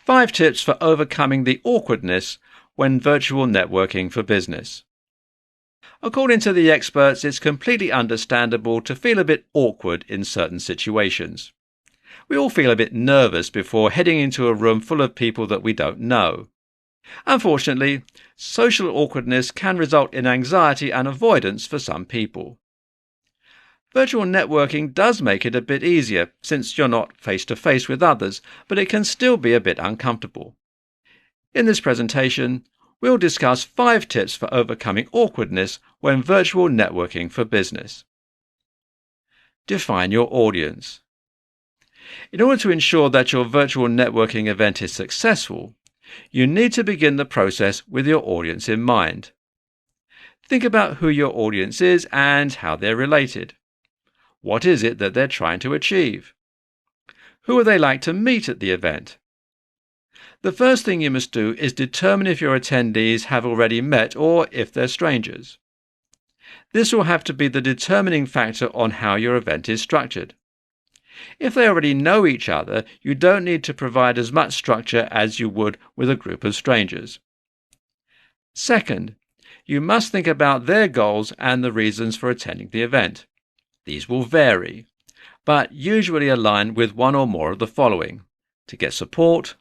5 tips for overcoming the awkwardness when virtual networking for business. According to the experts, it's completely understandable to feel a bit awkward in certain situations. We all feel a bit nervous before heading into a room full of people that we don't know. Unfortunately, social awkwardness can result in anxiety and avoidance for some people. Virtual networking does make it a bit easier since you're not face-to-face with others, but it can still be a bit uncomfortable. In this presentation, we'll discuss 5 tips for overcoming awkwardness when virtual networking for business. Define your audience. In order to ensure that your virtual networking event is successful, you need to begin the process with your audience in mind. Think about who your audience is and how they're related. What is it that they're trying to achieve? Who would they like to meet at the event? The first thing you must do is determine if your attendees have already met or if they're strangers. This will have to be the determining factor on how your event is structured. If they already know each other, you don't need to provide as much structure as you would with a group of strangers. Second, you must think about their goals and the reasons for attending the event. These will vary, but usually align with one or more of the following: to get support,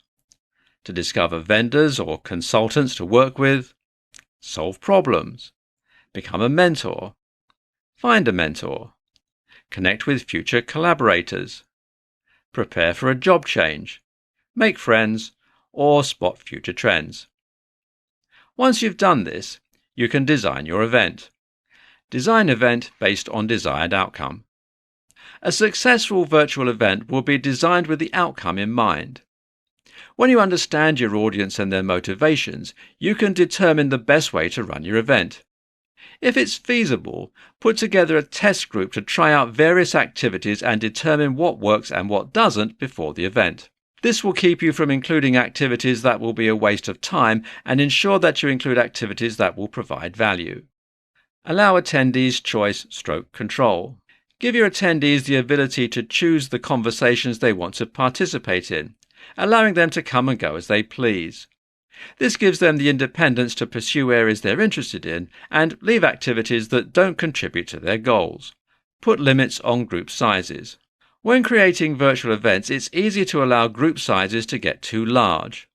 to discover vendors or consultants to work with, solve problems, become a mentor, find a mentor, connect with future collaborators, prepare for a job change, make friends, or spot future trends. Once you've done this, you can design your event. Design event based on desired outcome. A successful virtual event will be designed with the outcome in mind. When you understand your audience and their motivations, you can determine the best way to run your event. If it's feasible, put together a test group to try out various activities and determine what works and what doesn't before the event. This will keep you from including activities that will be a waste of time and ensure that you include activities that will provide value. Allow attendees choice/control. Give your attendees the ability to choose the conversations they want to participate in, allowing them to come and go as they please. This gives them the independence to pursue areas they're interested in and leave activities that don't contribute to their goals. Put limits on group sizes. When creating virtual events, it's easy to allow group sizes to get too large.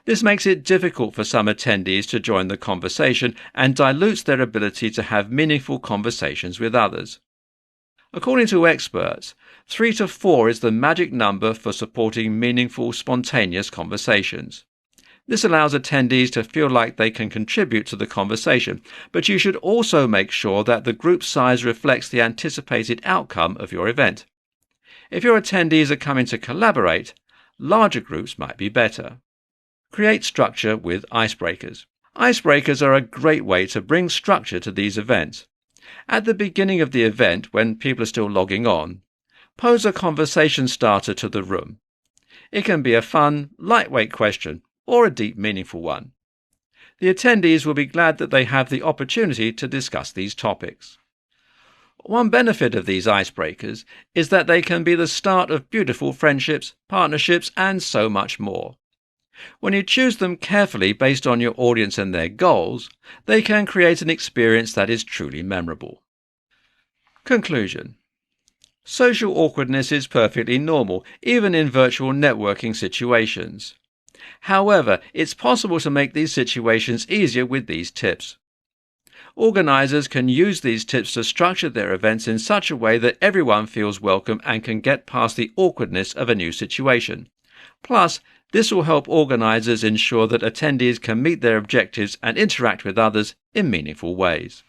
This makes it difficult for some attendees to join the conversation and dilutes their ability to have meaningful conversations with others. According to experts, 3 to 4 is the magic number for supporting meaningful, spontaneous conversations. This allows attendees to feel like they can contribute to the conversation, but you should also make sure that the group size reflects the anticipated outcome of your event. If your attendees are coming to collaborate, larger groups might be better. Create structure with icebreakers. Icebreakers are a great way to bring structure to these events. At the beginning of the event, when people are still logging on, pose a conversation starter to the room. It can be a fun, lightweight question or a deep, meaningful one. The attendees will be glad that they have the opportunity to discuss these topics. One benefit of these icebreakers is that they can be the start of beautiful friendships, partnerships, and so much more. When you choose them carefully based on your audience and their goals, they can create an experience that is truly memorable. Conclusion. Social awkwardness is perfectly normal, even in virtual networking situations. However, it's possible to make these situations easier with these tips. Organisers can use these tips to structure their events in such a way that everyone feels welcome and can get past the awkwardness of a new situation. Plus, this will help organisers ensure that attendees can meet their objectives and interact with others in meaningful ways.